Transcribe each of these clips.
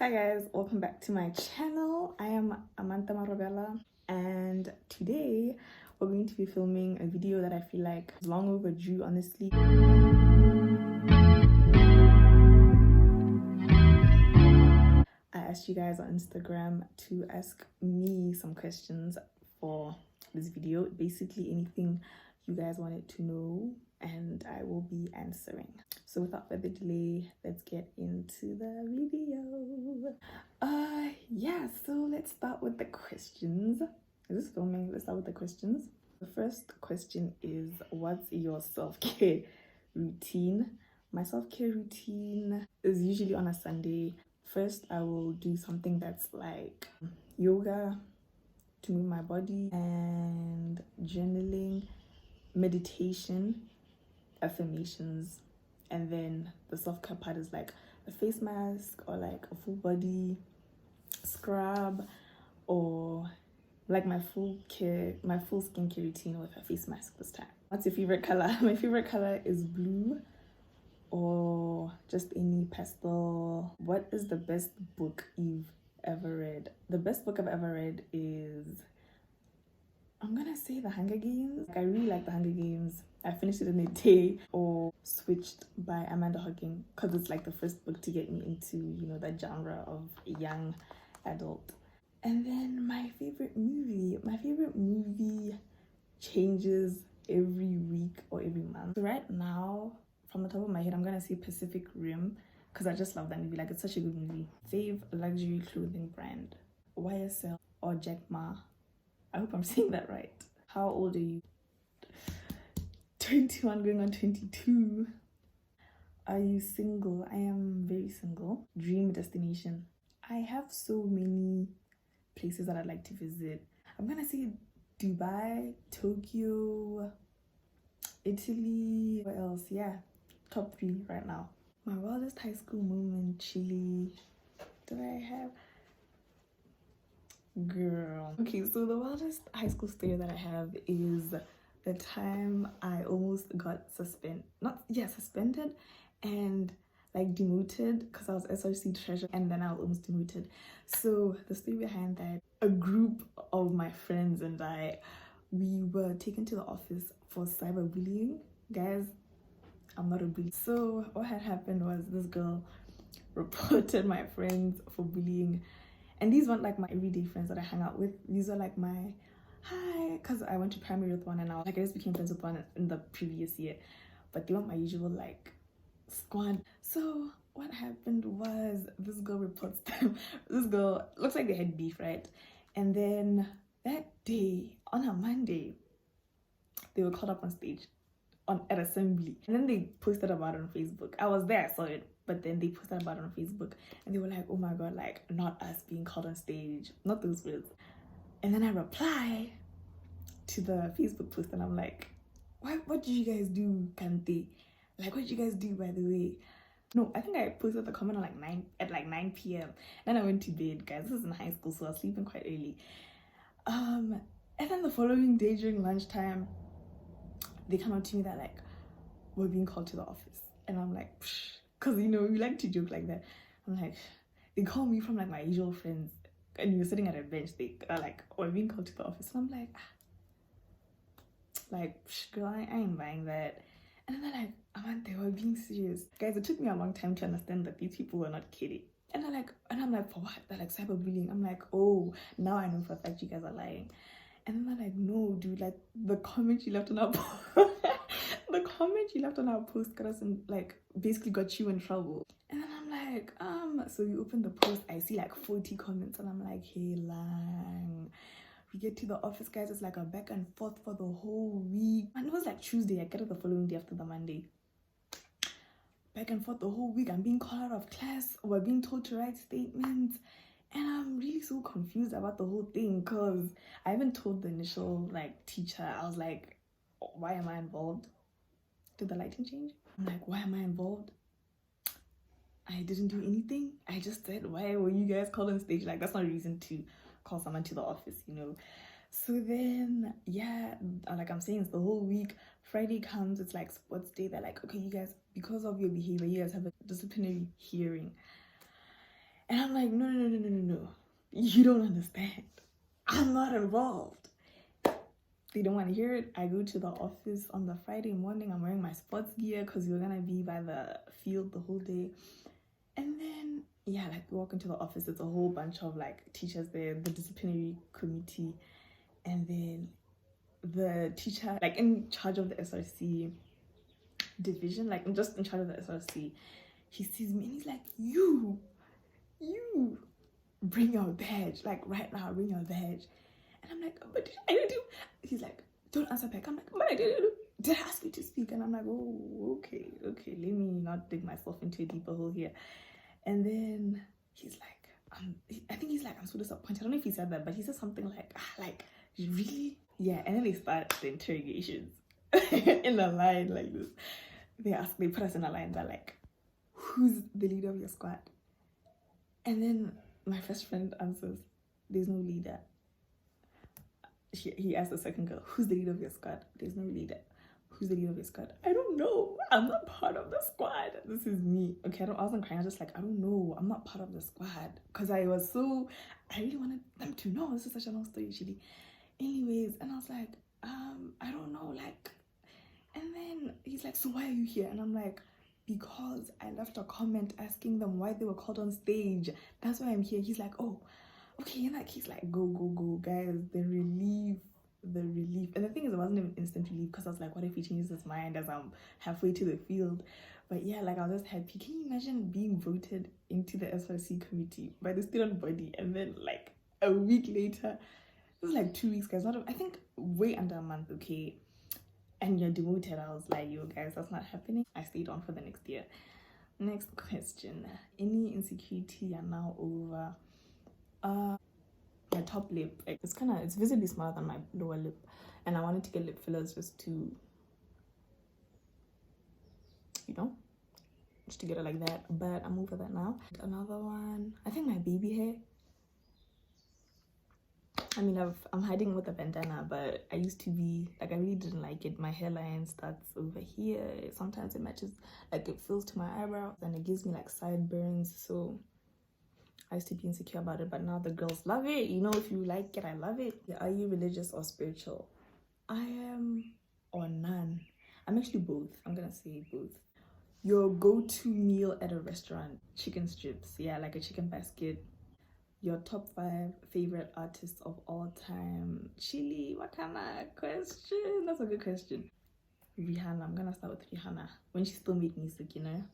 Hi guys, welcome back to my channel. I am amantle.marobela, and today we're going to be filming a video that I feel like is long overdue, honestly. I asked you guys on Instagram to ask me some questions for this video, basically anything you guys wanted to know, and I will be answering. So without further delay, let's get into the video. Yeah, so let's start with the questions. Is this filming? Let's start with the questions. The first question is, what's your self-care routine? My self-care routine is usually on a Sunday. First, I will do something that's like yoga to move my body, and journaling, meditation, affirmations, and then the self-care part is like a face mask or like a full body scrub, or like my full skincare routine with a face mask this time. What's your favorite color? My favorite color is blue, or just any pastel. What is the best book you've ever read? The best book I've ever read is, I'm gonna say, The Hunger Games. I really like The Hunger Games. I finished it in a day. Or Switched by Amanda Hocking, because it's like the first book to get me into, you know, that genre of young adult. And then my favorite movie changes every week or every month. So right now, from the top of my head, I'm gonna say Pacific Rim, because I just love that movie. Like, it's such a good movie. Fave luxury clothing brand, YSL or Jack Ma. I hope I'm saying that right. How old are you? 21 going on 22. Are you single? I am very single. Dream destination. I have so many places that I'd like to visit. I'm gonna say Dubai, Tokyo, Italy. What else? Yeah, top 3 right now. My wildest high school moment, Chile. Do I have? Girl. Okay, so the wildest high school story that I have is the time I almost got suspended and like demoted, because I was SRC treasurer and then I was almost demoted. So the story behind that, a group of my friends and I, we were taken to the office for cyberbullying. Guys, I'm not a bully. So what had happened was, this girl reported my friends for bullying. And these weren't like my everyday friends that I hang out with. These were like my hi, because I went to primary with one, and I just became friends with one in the previous year. But they weren't my usual like squad. So what happened was, this girl reports them. This girl looks like they had beef, right? And then that day, on a Monday, they were called up on stage at assembly, and then they posted about it on Facebook. I was there, I saw it, but then they posted about it on Facebook, and they were like, oh my god, like, not us being called on stage, not those words. And then I reply to the Facebook post, and I'm like, what did you guys do, Kante? Like, what did you guys do, by the way? No, I think I posted the comment at 9 p.m. Then I went to bed, guys. This is in high school, so I was sleeping quite early. And then the following day during lunchtime, they come up to me that like, we're being called to the office. And I'm like, because, you know, we like to joke like that. I'm like, they call me from like my usual friends, and you're sitting at a bench. They are like, we're being called to the office. And I'm like, girl, I ain't buying that. And then they're like, Amante, we're being serious. Guys, it took me a long time to understand that these people were not kidding. And they're like, and I'm like, for what? They're like, cyberbullying. I'm like, oh, now I know for a fact you guys are lying. And then they're like, no, dude, like, the comment you left on our post, the comment you left on our post got us in, like, basically got you in trouble. And then I'm like, so you open the post, I see like 40 comments, and I'm like, hey, lang. We get to the office, guys, it's like a back and forth for the whole week. And it was like Tuesday, I get it the following day after the Monday. Back and forth the whole week. I'm being called out of class, we're being told to write statements. And I'm really so confused about the whole thing, because I haven't told the initial like teacher. I was like, why am I involved? Did the lighting change? I'm like, why am I involved? I didn't do anything. I just said, why were you guys called on stage? Like, that's not a reason to call someone to the office, you know? So then, yeah, like I'm saying, it's the whole week. Friday comes, it's like sports day. They're like, okay, you guys, because of your behavior, you guys have a disciplinary hearing. And I'm like, no. You don't understand. I'm not involved. They don't want to hear it. I go to the office on the Friday morning. I'm wearing my sports gear because we're going to be by the field the whole day. And then, yeah, like we walk into the office. It's a whole bunch of like teachers there, the disciplinary committee. And then the teacher, like in charge of the SRC division, like I'm just in charge of the SRC. He sees me and he's like, you bring your badge. Like right now, bring your badge. And I'm like, but I didn't do. He's like, don't answer back. I'm like, but I didn't. Did I ask you to speak? And I'm like, oh, okay. Let me not dig myself into a deeper hole here. And then he's like, I think he's like, I'm so disappointed. I don't know if he said that, but he said something like, really? Yeah. And then they start the interrogations in a line like this. They put us in a line. They're like, who's the leader of your squad? And then my first friend answers, there's no leader. He asked the second girl, who's the leader of your squad? There's no leader. Who's the leader of your squad? I don't know. I'm not part of the squad. This is me. Okay, I wasn't crying. I was just like, I don't know. I'm not part of the squad. Because I really wanted them to know. This is such a long story, actually. Anyways, and I was like, I don't know. Like, and then he's like, so why are you here? And I'm like, because I left a comment asking them why they were called on stage. That's why I'm here. He's like, oh, okay, in that case, like, go, guys. The relief. And the thing is, it wasn't even instant relief because I was like, what if he changes his mind as I'm halfway to the field? But yeah, like, I was just happy. Can you imagine being voted into the SRC committee by the student body and then, like, a week later, this is like 2 weeks, guys, I think way under a month, okay, and you're demoted. I was like, yo, guys, that's not happening. I stayed on for the next year. Next question. Any insecurity you're now over? My top lip, like, it's visibly smaller than my lower lip, and I wanted to get lip fillers just to, just to get it like that, but I'm over that now. Another one, I think my baby hair. I mean, I'm hiding with a bandana, but I used to be like, I really didn't like it. My hairline starts over here. Sometimes it matches, like, it fills to my eyebrow, and it gives me like sideburns. So I used to be insecure about it, but now the girls love it. You know, if you like it, I love it. Yeah, are you religious or spiritual? I am, or none. I'm actually both. I'm gonna say both. Your go-to meal at a restaurant? Chicken strips. Yeah, like a chicken basket. Your top 5 favorite artists of all time? Chili, what kind of question? That's a good question. Rihanna. I'm gonna start with Rihanna. When she still made music, you know.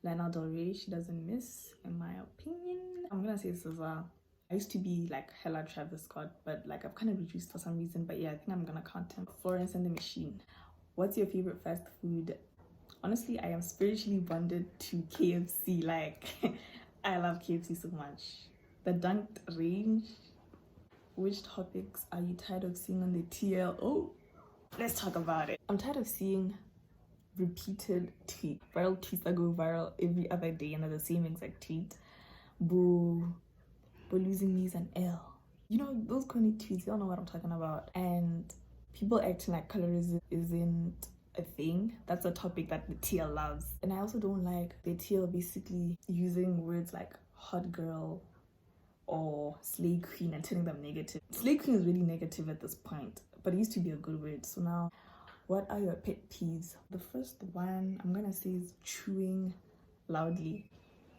Lana Del Rey, she doesn't miss, in my opinion. I'm gonna say SZA. I used to be like hella Travis Scott, but like I've kind of reduced for some reason. But yeah, I think I'm gonna count him. Florence and the Machine. What's your favorite fast food? Honestly, I am spiritually bonded to KFC. Like, I love KFC so much. The dunked range. Which topics are you tired of seeing on the TL? Oh, let's talk about it. I'm tired of seeing repeated viral tweets that go viral every other day and are the same exact tweet. Boo, we're losing me is an L. You know, those corny tweets, you all know what I'm talking about. And people acting like colorism isn't a thing. That's a topic that the TL loves. And I also don't like the TL basically using words like hot girl or slay queen and turning them negative. Slay queen is really negative at this point, but it used to be a good word. So now, what are your pet peeves? The first one I'm gonna say is chewing loudly.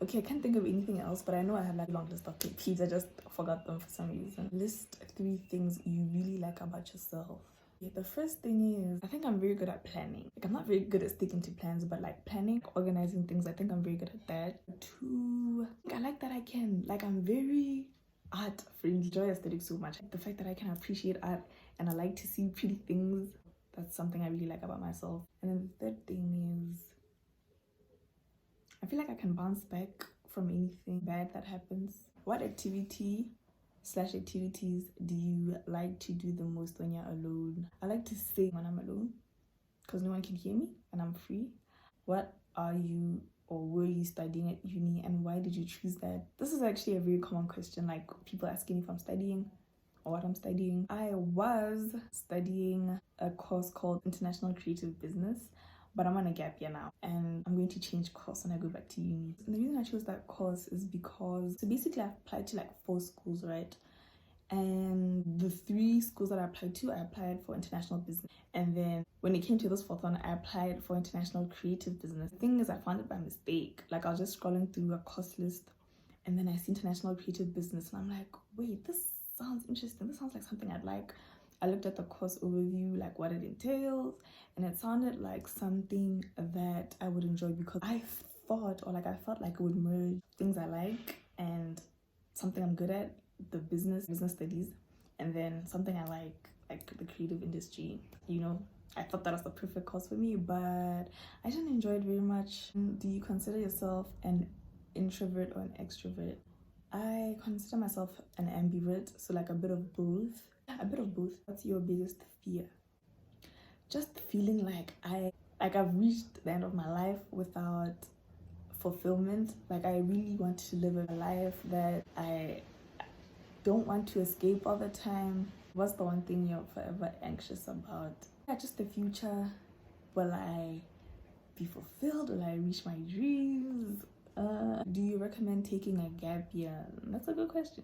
Okay, I can't think of anything else, but I know I have like a long list of pet peeves. I just forgot them for some reason. List 3 things you really like about yourself. Yeah, the first thing is, I think I'm very good at planning. Like, I'm not very good at sticking to plans, but like planning, organizing things, I think I'm very good at that. 2, I like that I can, like, I'm very art friendly. I enjoy aesthetics so much. The fact that I can appreciate art and I like to see pretty things, that's something I really like about myself. And then the third thing is, I feel like I can bounce back from anything bad that happens. What activity/activities do you like to do the most when you're alone? I like to sing when I'm alone because no one can hear me and I'm free. What are you or were you studying at uni and why did you choose that? This is actually a very common question, like people asking if I'm studying or what I'm studying. I was studying a course called International Creative Business, but I'm on a gap year now and I'm going to change course when I go back to uni. And the reason I chose that course is because, so basically I applied to like 4 schools, right? And the 3 schools that I applied to, I applied for international business. And then when it came to this 4th one, I applied for international creative business. The thing is, I found it by mistake. Like, I was just scrolling through a course list and then I see international creative business and I'm like, wait, this sounds interesting. This sounds like something I'd like. I looked at the course overview, like what it entails, and it sounded like something that I would enjoy because I felt like it would merge things I like and something I'm good at, the business studies, and then something I like the creative industry. You know, I thought that was the perfect course for me, but I didn't enjoy it very much. Do you consider yourself an introvert or an extrovert? I consider myself an ambivert, so like a bit of both. What's your biggest fear? Just feeling like I've reached the end of my life without fulfillment. Like, I really want to live a life that I don't want to escape all the time. What's the one thing you're forever anxious about? Yeah, just the future. Will I be fulfilled? Will I reach my dreams? Do you recommend taking a gap year? That's a good question.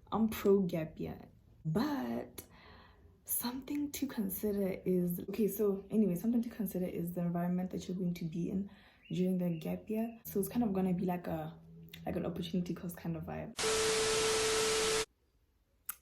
I'm pro gap year, but something to consider is something to consider is the environment that you're going to be in during the gap year. So it's kind of gonna be like an opportunity cost kind of vibe.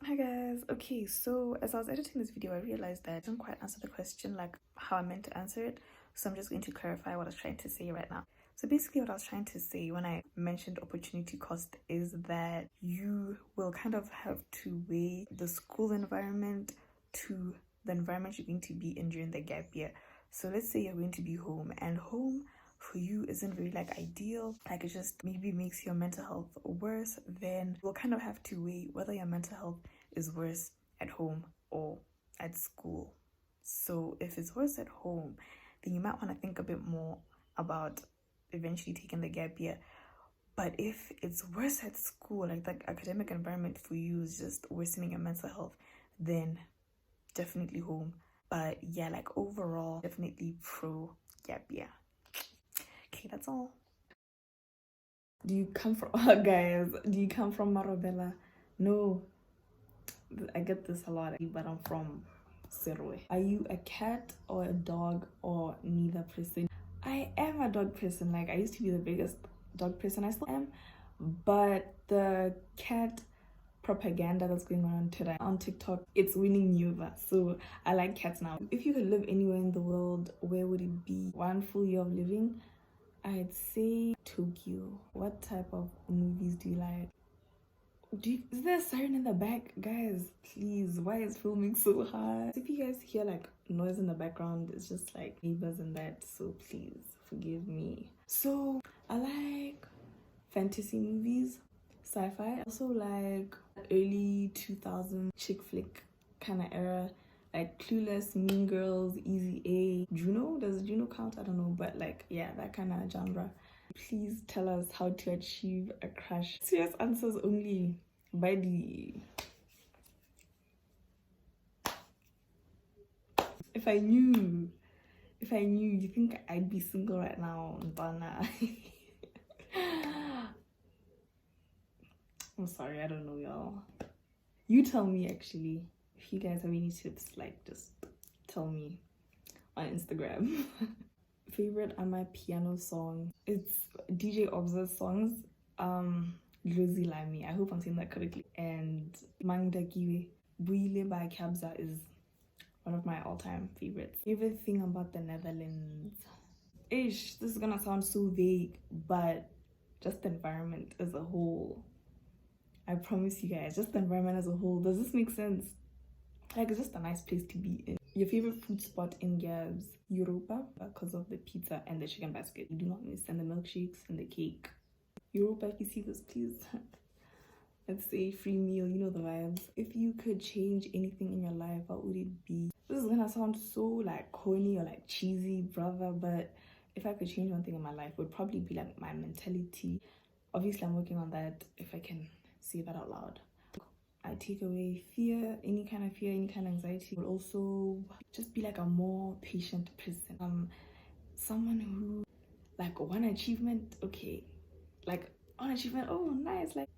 Hi guys. Okay, so as I was editing this video, I realized that I didn't quite answer the question like how I meant to answer it. So I'm just going to clarify what I was trying to say right now. So basically what I was trying to say when I mentioned opportunity cost is that you will kind of have to weigh the school environment to the environment you're going to be in during the gap year. So let's say you're going to be home, and home for you isn't very like ideal, like it just maybe makes your mental health worse. Then you'll kind of have to weigh whether your mental health is worse at home or at school. So if it's worse at home, then you might want to think a bit more about eventually taking the gap year. But if it's worse at school, like the academic environment for you is just worsening your mental health, then definitely home. But yeah, like overall, definitely pro gap year. Okay, that's all. Do you come from guys, do you come from Marobela? No, I get this a lot, but I'm from Serwe. Are you a cat or a dog or neither person? I am a dog person. Like, I used to be the biggest dog person. I still am, but the cat propaganda that's going on today on TikTok, it's winning me over. So I like cats now. If you could live anywhere in the world, where would it be? One full year of living, I'd say Tokyo. What type of movies do you like? Is there a siren in the back? Guys, please, why is filming so hard? If you guys hear like noise in the background, it's just like neighbors and that, so please forgive me. So I like fantasy movies, sci-fi. I also like early 2000 chick flick kind of era, like Clueless, Mean Girls, Easy A, Juno. Does Juno count? I don't know, but like, yeah, that kind of genre. Please tell us how to achieve a crush. Serious answers only. By the if I knew, you think I'd be single right now, Bana? I'm sorry, I don't know, y'all. You tell me, actually, if you guys have any tips, like just tell me on Instagram. Favorite amapiano song, it's DJ Obza's songs. Lozi Lami, I hope I'm saying that correctly, and Mangda Kiwi Buile by Kabza is one of my all-time favorites. Favorite thing about the Netherlands, this is gonna sound so vague, but just the environment as a whole. I promise you guys, just the environment as a whole. Does this make sense? Like, it's just a nice place to be in. Your favorite food spot in Gabs? Europa, because of the pizza and the chicken basket. You do not miss, and the milkshakes and the cake. Europa, if you see this, please. Let's say free meal, you know the vibes. If you could change anything in your life, what would it be? This is gonna sound so like corny or like cheesy, brother, but if I could change one thing in my life, it would probably be like my mentality. Obviously, I'm working on that, if I can say that out loud. I take away fear, any kind of anxiety. Will also just be like a more patient person. Someone who, like, one achievement, okay, like one achievement, oh nice, like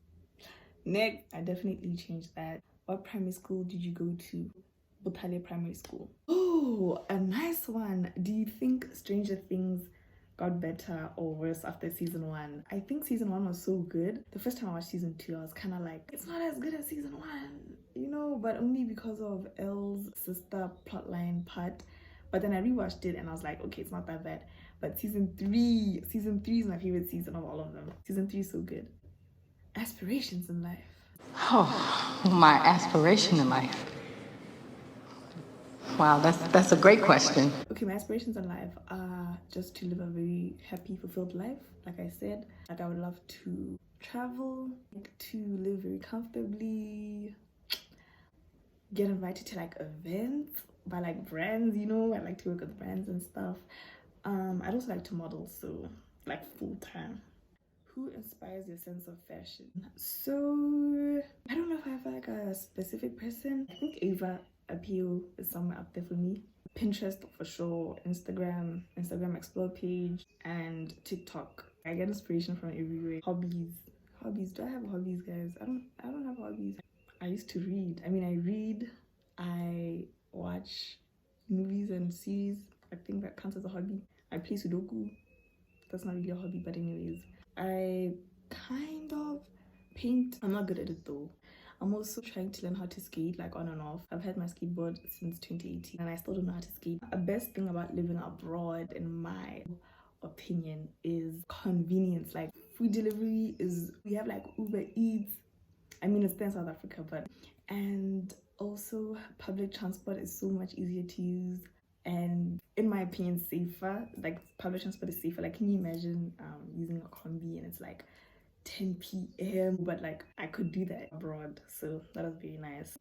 next. I definitely changed that. What primary school did you go to? Butale Primary School. Oh, a nice one. Do you think Stranger Things got better or worse after season 1? I think season 1 was so good. The first time I watched season 2, I was kind of like, it's not as good as season 1, you know, but only because of Elle's sister plotline part. But then I rewatched it and I was like, okay, it's not that bad. But season 3 is my favorite season of all of them. Season 3 is so good. Aspirations in life. Oh, my aspiration in life. Wow, that's a great question. Okay, my aspirations in life are just to live a very happy, fulfilled life. Like I said, like I would love to travel, to live very comfortably, get invited to like events by like brands, you know. I like to work with brands and stuff. I'd also like to model, so like full time. Who inspires your sense of fashion? So I don't know if I have like a specific person. I think Ava Appeal is somewhere up there for me. Pinterest for sure, Instagram explore page, and TikTok. I get inspiration from everywhere. Hobbies. Do I have hobbies, guys? I don't have hobbies. I used to read. I mean, I read, I watch movies and series. I think that counts as a hobby. I play Sudoku. That's not really a hobby, but anyways. I kind of paint. I'm not good at it though. I'm also trying to learn how to skate, like on and off. I've had my skateboard since 2018 and I still don't know how to skate. The best thing about living abroad, in my opinion, is convenience. Like food delivery is, we have like Uber Eats. I mean, it's there in South Africa, but, and also public transport is so much easier to use, and in my opinion safer. Like public transport is safer. Like, can you imagine using a combi and it's like 10 p.m, but like I could do that abroad, so that was very nice.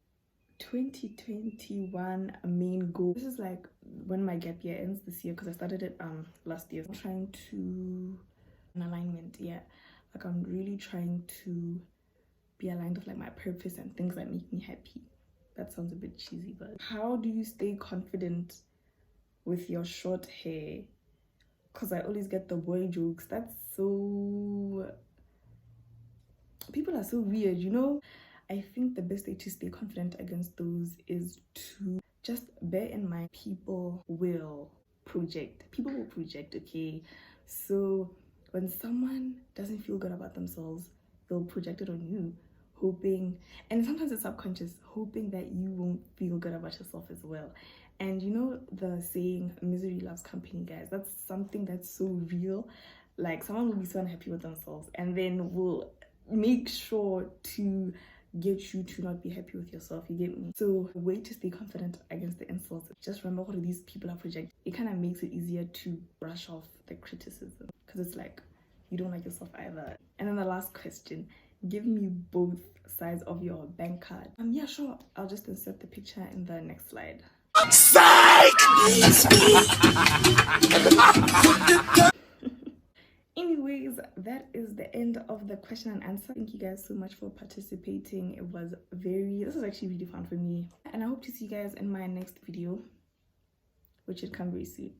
2021 main goal, this is like when my gap year ends this year, because I started it last year. I'm trying to an alignment, yeah, like I'm really trying to be aligned with like my purpose and things that make me happy. That sounds a bit cheesy, but how do you stay confident with your short hair? Because I always get the boy jokes. That's so, people are so weird, you know. I think the best way to stay confident against those is to just bear in mind people will project, okay? So when someone doesn't feel good about themselves, they'll project it on you, hoping, and sometimes it's subconscious, hoping that you won't feel good about yourself as well. And you know the saying, misery loves company, guys? That's something that's so real. Like someone will be so unhappy with themselves and then will make sure to get you to not be happy with yourself, you get me? So the way to stay confident against the insults, just remember what these people are projecting. It kind of makes it easier to brush off the criticism, because it's like you don't like yourself either. And then the last question, give me both sides of your bank card. Yeah, sure, I'll just insert the picture in the next slide. Psych! Anyways, that is the end of the question and answer. Thank you guys so much for participating. This was actually really fun for me, and I hope to see you guys in my next video, which should come very soon.